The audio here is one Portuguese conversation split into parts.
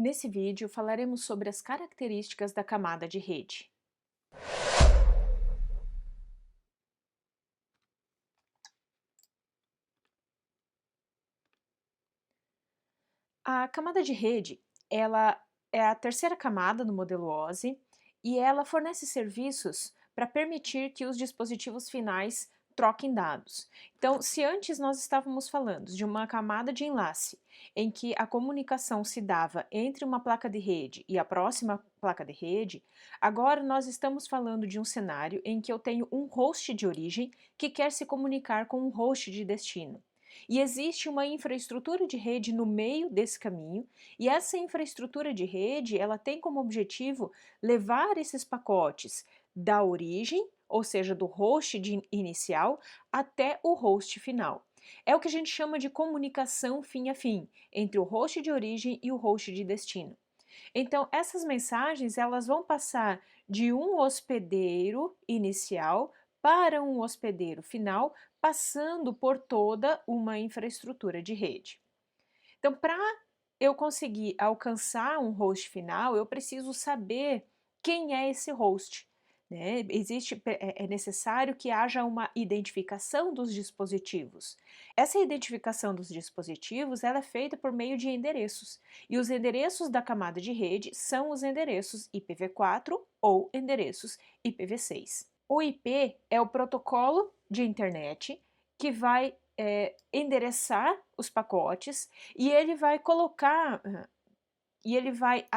Nesse vídeo falaremos sobre as características da camada de rede. A camada de rede, ela é a terceira camada no modelo OSI e ela fornece serviços para permitir que os dispositivos finais troquem dados. Então, se antes nós estávamos falando de uma camada de enlace em que a comunicação se dava entre uma placa de rede e a próxima placa de rede, agora nós estamos falando de um cenário em que eu tenho um host de origem que quer se comunicar com um host de destino. E existe uma infraestrutura de rede no meio desse caminho, e essa infraestrutura de rede, ela tem como objetivo levar esses pacotes da origem, ou seja, do host inicial, até o host final. É o que a gente chama de comunicação fim a fim, entre o host de origem e o host de destino. Então, essas mensagens, elas vão passar de um hospedeiro inicial para um hospedeiro final, passando por toda uma infraestrutura de rede. Então, para eu conseguir alcançar um host final, eu preciso saber quem é esse host. Né? É necessário que haja uma identificação dos dispositivos. Essa identificação dos dispositivos ela é feita por meio de endereços, e os endereços da camada de rede são os endereços IPv4 ou endereços IPv6. O IP é o protocolo de internet que vai endereçar os pacotes e ele vai colocar e ele vai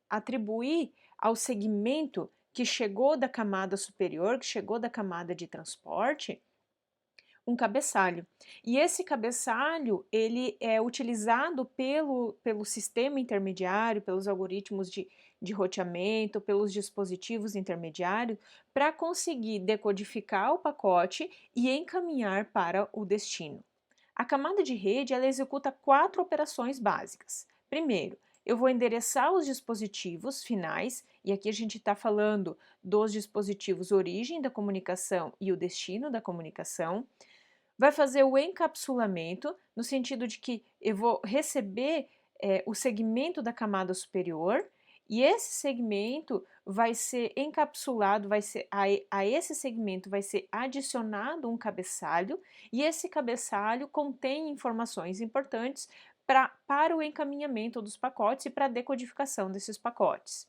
atribuir ao segmento que chegou da camada superior, que chegou da camada de transporte, um cabeçalho. E esse cabeçalho, ele é utilizado pelo sistema intermediário, pelos algoritmos de roteamento, pelos dispositivos intermediários, para conseguir decodificar o pacote e encaminhar para o destino. A camada de rede, ela executa 4 operações básicas. Primeiro, eu vou endereçar os dispositivos finais, e aqui a gente está falando dos dispositivos origem da comunicação e o destino da comunicação. Vai fazer o encapsulamento, no sentido de que eu vou receber o segmento da camada superior, e esse segmento vai ser encapsulado, a esse segmento vai ser adicionado um cabeçalho, e esse cabeçalho contém informações importantes para o encaminhamento dos pacotes e para a decodificação desses pacotes.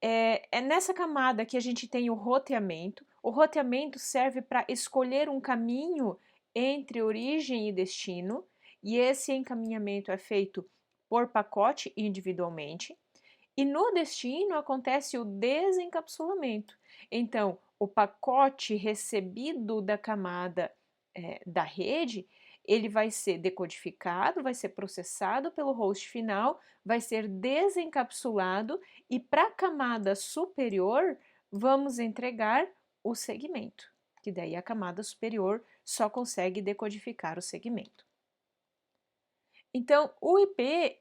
É nessa camada que a gente tem o roteamento. O roteamento serve para escolher um caminho entre origem e destino, e esse encaminhamento é feito por pacote individualmente. E no destino acontece o desencapsulamento. Então, o pacote recebido da camada da rede, ele vai ser decodificado, vai ser processado pelo host final, vai ser desencapsulado e para a camada superior vamos entregar o segmento, que daí a camada superior só consegue decodificar o segmento. Então, o IP,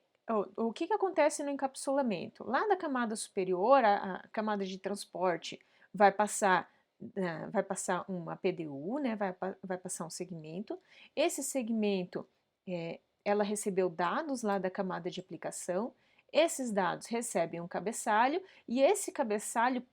o que acontece no encapsulamento? Lá da camada superior, a camada de transporte vai passar uma PDU, né, vai passar um segmento. Esse segmento, ela recebeu dados lá da camada de aplicação, esses dados recebem um cabeçalho, e esse cabeçalho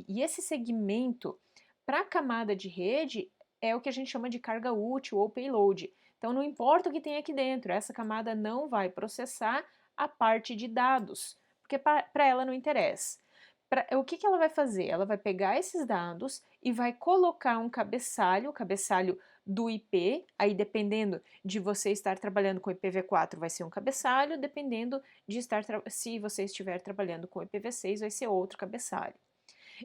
e esse segmento para a camada de rede é o que a gente chama de carga útil ou payload. Então, não importa o que tem aqui dentro, essa camada não vai processar a parte de dados, porque para ela não interessa. O que ela vai fazer? Ela vai pegar esses dados e vai colocar um cabeçalho, o cabeçalho do IP, aí dependendo de você estar trabalhando com IPv4 vai ser um cabeçalho, dependendo de se você estiver trabalhando com IPv6 vai ser outro cabeçalho.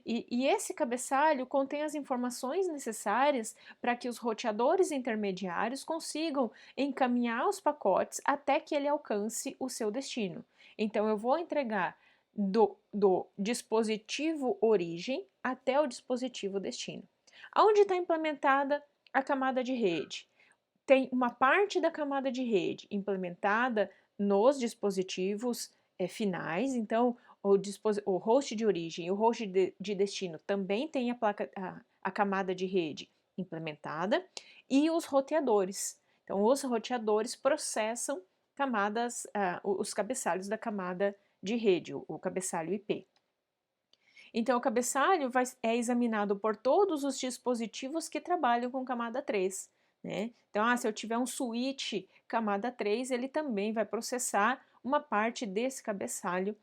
E esse cabeçalho contém as informações necessárias para que os roteadores intermediários consigam encaminhar os pacotes até que ele alcance o seu destino. Então, eu vou entregar do dispositivo origem até o dispositivo destino. Onde está implementada a camada de rede? Tem uma parte da camada de rede implementada nos dispositivos finais, então o host de origem e o host de destino também tem a camada de rede implementada, e os roteadores. Então, os roteadores processam camadas, os cabeçalhos da camada de rede, o cabeçalho IP. Então, o cabeçalho é examinado por todos os dispositivos que trabalham com camada 3, né? Então, se eu tiver um switch camada 3, ele também vai processar uma parte desse cabeçalho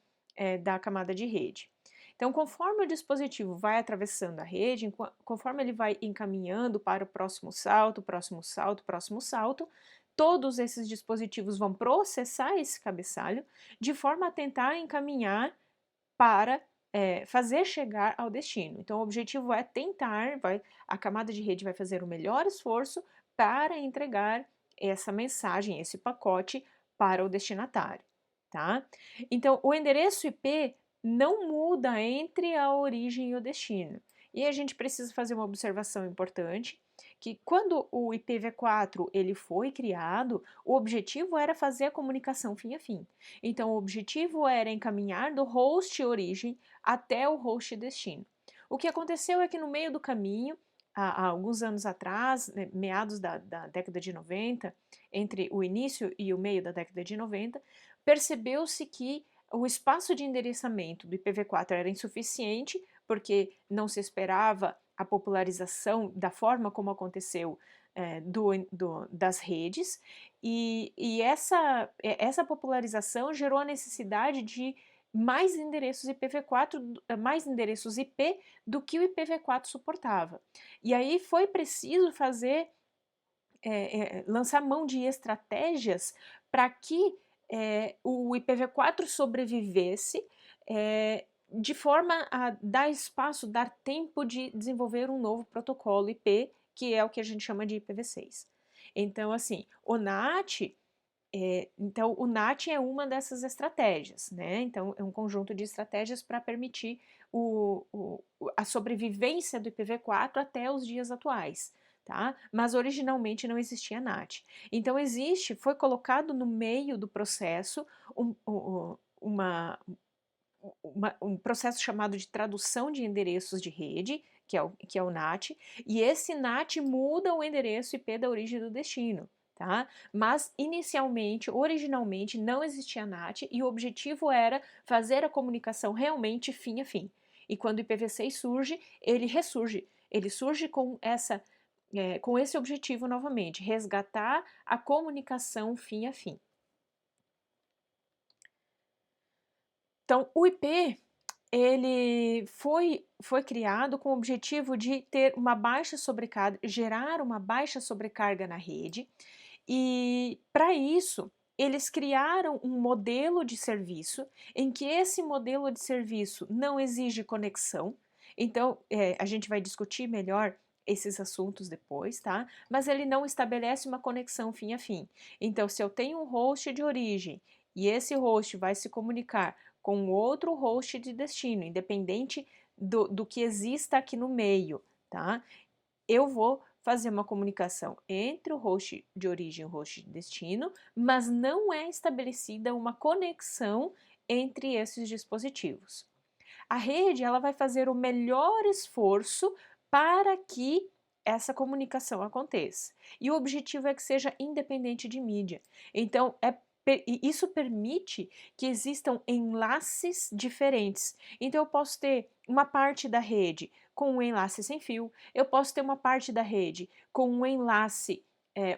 da camada de rede. Então, conforme o dispositivo vai atravessando a rede, conforme ele vai encaminhando para o próximo salto, próximo salto, próximo salto, todos esses dispositivos vão processar esse cabeçalho de forma a tentar encaminhar para fazer chegar ao destino. Então, o objetivo é tentar, a camada de rede vai fazer o melhor esforço para entregar essa mensagem, esse pacote para o destinatário, tá? Então, o endereço IP não muda entre a origem e o destino. E a gente precisa fazer uma observação importante, que quando o IPv4 ele foi criado, o objetivo era fazer a comunicação fim a fim. Então, o objetivo era encaminhar do host origem até o host destino. O que aconteceu é que no meio do caminho, há alguns anos atrás, né, meados da década de 90, entre o início e o meio da década de 90, percebeu-se que o espaço de endereçamento do IPv4 era insuficiente, porque não se esperava a popularização da forma como aconteceu das redes, e essa popularização gerou a necessidade de mais endereços IPv4, mais endereços IP do que o IPv4 suportava. E aí foi preciso fazer, lançar mão de estratégias para que o IPv4 sobrevivesse, de forma a dar espaço, dar tempo de desenvolver um novo protocolo IP, que é o que a gente chama de IPv6. Então, assim, o NAT é uma dessas estratégias, né? Então, é um conjunto de estratégias para permitir a sobrevivência do IPv4 até os dias atuais, tá? Mas originalmente não existia NAT. Então, foi colocado no meio do processo um processo chamado de tradução de endereços de rede, que é o NAT, e esse NAT muda o endereço IP da origem do destino. Tá? Mas originalmente não existia NAT e o objetivo era fazer a comunicação realmente fim a fim. E quando o IPv6 surge, ele ressurge. Ele surge com esse objetivo novamente, resgatar a comunicação fim a fim. Então, o IP ele foi criado com o objetivo de ter uma baixa sobrecarga, gerar uma baixa sobrecarga na rede, e para isso eles criaram um modelo de serviço em que esse modelo de serviço não exige conexão. Então, a gente vai discutir melhor esses assuntos depois, tá? Mas ele não estabelece uma conexão fim a fim. Então, se eu tenho um host de origem e esse host vai se comunicar com outro host de destino, independente do que exista aqui no meio, tá? Eu vou fazer uma comunicação entre o host de origem e o host de destino, mas não é estabelecida uma conexão entre esses dispositivos. A rede ela vai fazer o melhor esforço para que essa comunicação aconteça. E o objetivo é que seja independente de mídia. Então, isso permite que existam enlaces diferentes. Então, eu posso ter uma parte da rede com um enlace sem fio, eu posso ter uma parte da rede com um enlace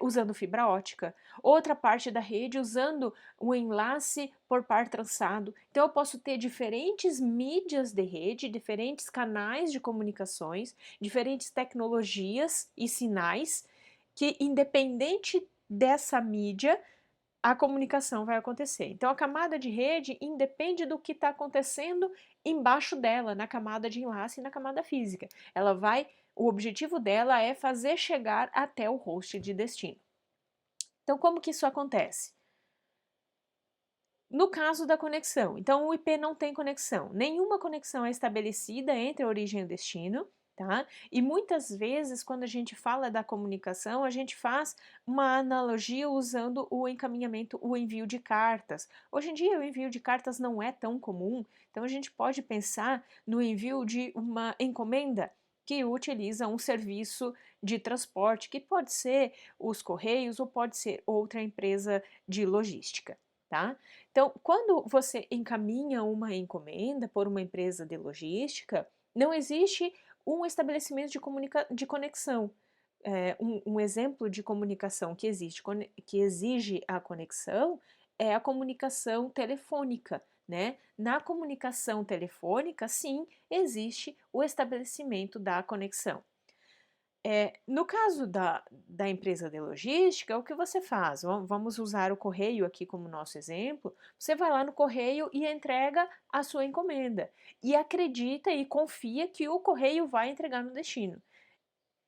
usando fibra ótica, outra parte da rede usando o enlace por par trançado. Então, eu posso ter diferentes mídias de rede, diferentes canais de comunicações, diferentes tecnologias e sinais que, independente dessa mídia, a comunicação vai acontecer. Então, a camada de rede independe do que está acontecendo embaixo dela, na camada de enlace e na camada física. O objetivo dela é fazer chegar até o host de destino. Então, como que isso acontece? No caso da conexão, então o IP não tem conexão, nenhuma conexão é estabelecida entre a origem e o destino, tá? E muitas vezes, quando a gente fala da comunicação, a gente faz uma analogia usando o encaminhamento, o envio de cartas. Hoje em dia, o envio de cartas não é tão comum, então a gente pode pensar no envio de uma encomenda que utiliza um serviço de transporte, que pode ser os Correios ou pode ser outra empresa de logística, tá? Então, quando você encaminha uma encomenda por uma empresa de logística, não existe um estabelecimento de conexão. Um exemplo de comunicação que que exige a conexão é a comunicação telefônica, né? Na comunicação telefônica, sim, existe o estabelecimento da conexão. No caso da empresa de logística, o que você faz? Vamos usar o correio aqui como nosso exemplo. Você vai lá no correio e entrega a sua encomenda. E acredita e confia que o correio vai entregar no destino.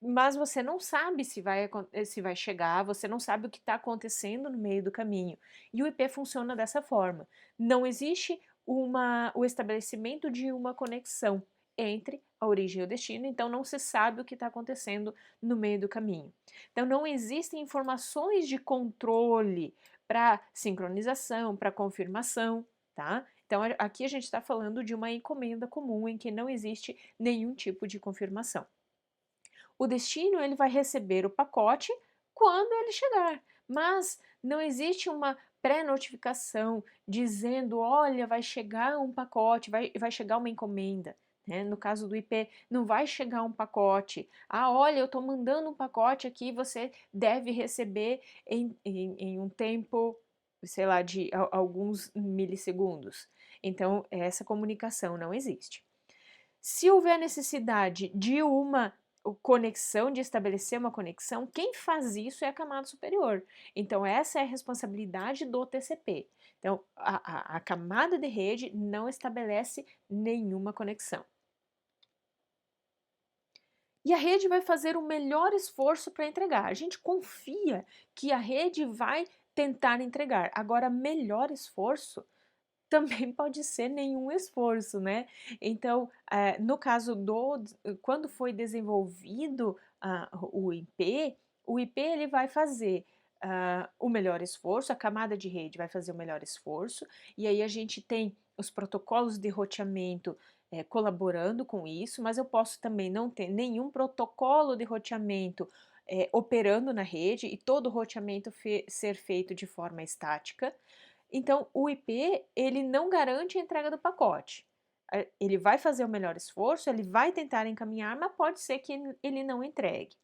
Mas você não sabe se vai chegar, você não sabe o que está acontecendo no meio do caminho. E o IP funciona dessa forma. Não existe o estabelecimento de uma conexão entre a origem e o destino, então não se sabe o que está acontecendo no meio do caminho. Então não existem informações de controle para sincronização, para confirmação, tá? Então aqui a gente está falando de uma encomenda comum em que não existe nenhum tipo de confirmação. O destino ele vai receber o pacote quando ele chegar, mas não existe uma pré-notificação dizendo, olha, vai chegar um pacote, vai chegar uma encomenda. Né? No caso do IP, não vai chegar um pacote. Ah, olha, eu estou mandando um pacote aqui, você deve receber em um tempo, sei lá, de alguns milissegundos. Então, essa comunicação não existe. Se houver necessidade de uma conexão, de estabelecer uma conexão, quem faz isso é a camada superior. Então, essa é a responsabilidade do TCP. Então, a camada de rede não estabelece nenhuma conexão. E a rede vai fazer o melhor esforço para entregar. A gente confia que a rede vai tentar entregar. Agora, melhor esforço também pode ser nenhum esforço, né? Então, no caso quando foi desenvolvido o IP ele vai fazer o melhor esforço, a camada de rede vai fazer o melhor esforço, e aí a gente tem os protocolos de roteamento colaborando com isso, mas eu posso também não ter nenhum protocolo de roteamento operando na rede e todo o roteamento ser feito de forma estática. Então, o IP, ele não garante a entrega do pacote. Ele vai fazer o melhor esforço, ele vai tentar encaminhar, mas pode ser que ele não entregue.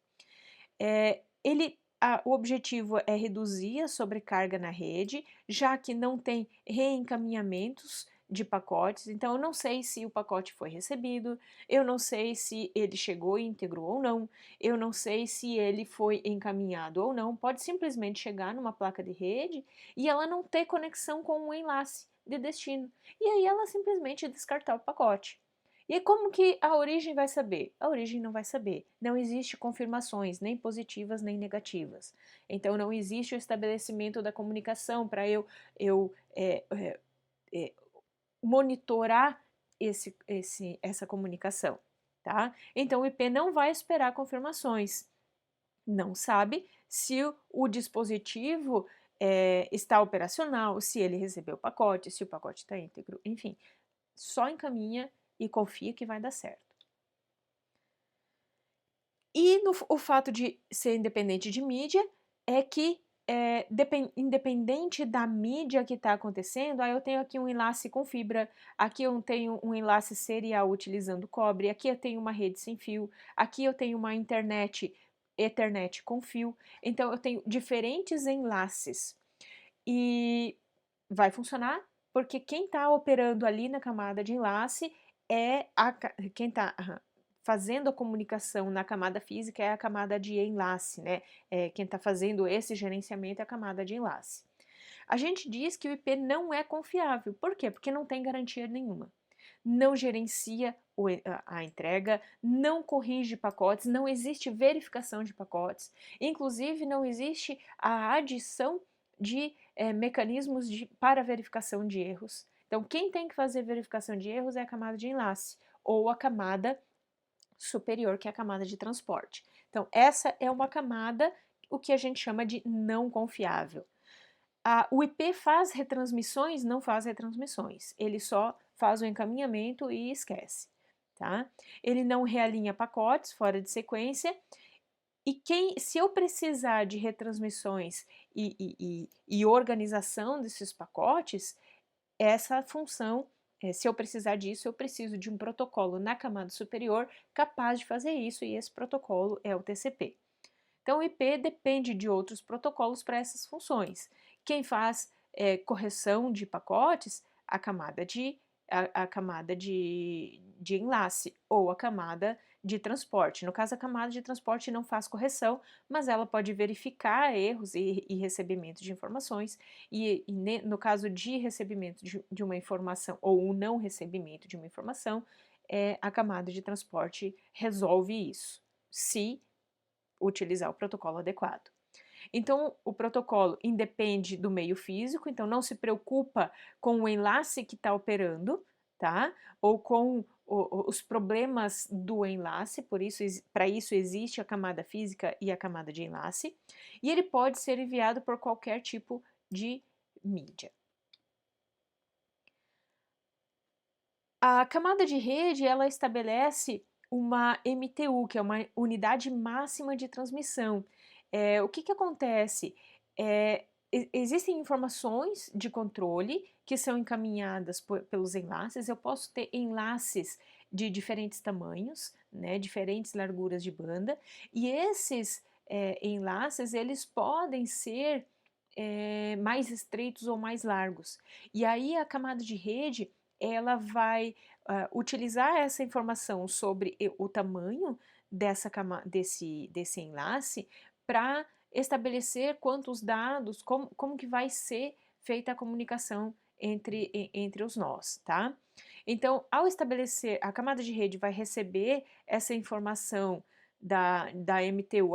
O objetivo é reduzir a sobrecarga na rede, já que não tem reencaminhamentos de pacotes, então eu não sei se o pacote foi recebido, eu não sei se ele chegou íntegro ou não, eu não sei se ele foi encaminhado ou não, pode simplesmente chegar numa placa de rede e ela não ter conexão com um enlace de destino, e aí ela simplesmente descartar o pacote. E como que a origem vai saber? A origem não vai saber. Não existe confirmações, nem positivas nem negativas. Então não existe o estabelecimento da comunicação para eu monitorar essa comunicação, tá? Então o IP não vai esperar confirmações. Não sabe se o dispositivo está operacional, se ele recebeu o pacote, se o pacote está íntegro, enfim. Só encaminha e confia que vai dar certo. E o fato de ser independente de mídia é que, independente da mídia que está acontecendo, eu tenho aqui um enlace com fibra, aqui eu tenho um enlace serial utilizando cobre, aqui eu tenho uma rede sem fio, aqui eu tenho uma internet Ethernet com fio, então eu tenho diferentes enlaces. E vai funcionar porque quem está operando ali na camada de enlace é quem está fazendo a comunicação na camada física é a camada de enlace, né? Quem está fazendo esse gerenciamento é a camada de enlace. A gente diz que o IP não é confiável. Por quê? Porque não tem garantia nenhuma. Não gerencia a entrega, não corrige pacotes, não existe verificação de pacotes, inclusive não existe a adição de mecanismos para verificação de erros. Então, quem tem que fazer verificação de erros é a camada de enlace ou a camada superior, que é a camada de transporte. Então, essa é uma camada, o que a gente chama de não confiável. O IP faz retransmissões? Não faz retransmissões. Ele só faz o encaminhamento e esquece. Tá? Ele não realinha pacotes fora de sequência Se eu precisar de retransmissões e organização desses pacotes, essa função, se eu precisar disso, eu preciso de um protocolo na camada superior capaz de fazer isso, e esse protocolo é o TCP. Então, o IP depende de outros protocolos para essas funções. Quem faz correção de pacotes, a camada de enlace ou a camada de transporte. No caso, a camada de transporte não faz correção, mas ela pode verificar erros e recebimento de informações. No caso de recebimento de uma informação ou o não recebimento de uma informação, a camada de transporte resolve isso, se utilizar o protocolo adequado. Então, o protocolo independe do meio físico, então não se preocupa com o enlace que está operando, tá? Ou com os problemas do enlace, para isso existe a camada física e a camada de enlace, e ele pode ser enviado por qualquer tipo de mídia. A camada de rede, ela estabelece uma MTU, que é uma unidade máxima de transmissão. O que acontece? Existem informações de controle que são encaminhadas pelos enlaces. Eu posso ter enlaces de diferentes tamanhos, né, diferentes larguras de banda, e esses enlaces, eles podem ser mais estreitos ou mais largos. E aí a camada de rede, ela vai utilizar essa informação sobre o tamanho desse enlace para estabelecer quantos dados, como que vai ser feita a comunicação entre os nós, tá? Então, ao estabelecer, a camada de rede vai receber essa informação da MTU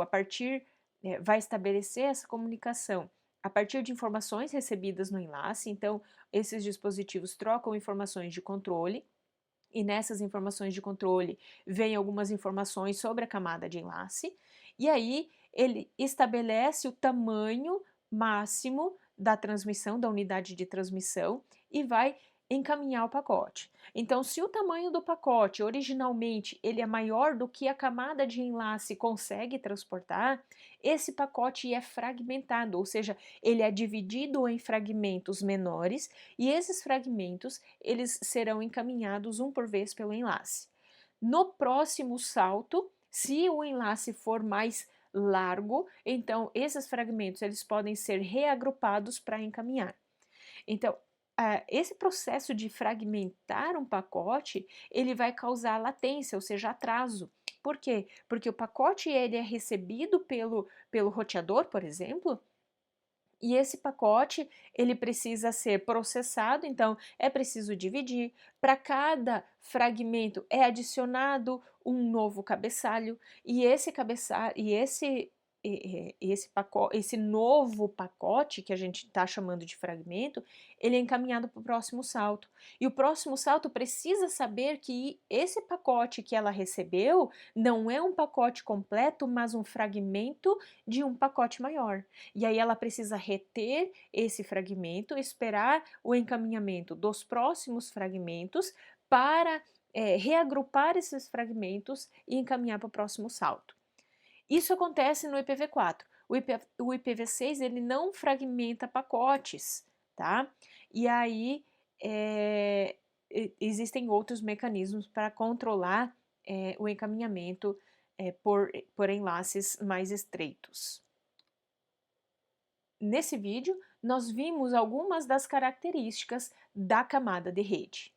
vai estabelecer essa comunicação a partir de informações recebidas no enlace. Então, esses dispositivos trocam informações de controle, e nessas informações de controle vem algumas informações sobre a camada de enlace, e aí ele estabelece o tamanho máximo da transmissão, da unidade de transmissão, e vai encaminhar o pacote. Então, se o tamanho do pacote originalmente ele é maior do que a camada de enlace consegue transportar, esse pacote é fragmentado, ou seja, ele é dividido em fragmentos menores, e esses fragmentos eles serão encaminhados um por vez pelo enlace. No próximo salto, se o enlace for mais largo, então esses fragmentos eles podem ser reagrupados para encaminhar. Então, esse processo de fragmentar um pacote, ele vai causar latência, ou seja, atraso. Por quê? Porque o pacote ele é recebido pelo roteador, por exemplo, e esse pacote, ele precisa ser processado, então é preciso dividir. Para cada fragmento é adicionado um novo cabeçalho, e esse novo pacote, que a gente está chamando de fragmento, ele é encaminhado para o próximo salto. E o próximo salto precisa saber que esse pacote que ela recebeu não é um pacote completo, mas um fragmento de um pacote maior. E aí ela precisa reter esse fragmento, esperar o encaminhamento dos próximos fragmentos para reagrupar esses fragmentos e encaminhar para o próximo salto. Isso acontece no IPv4. O IPv6 ele não fragmenta pacotes, tá? E aí existem outros mecanismos para controlar o encaminhamento por enlaces mais estreitos. Nesse vídeo, nós vimos algumas das características da camada de rede.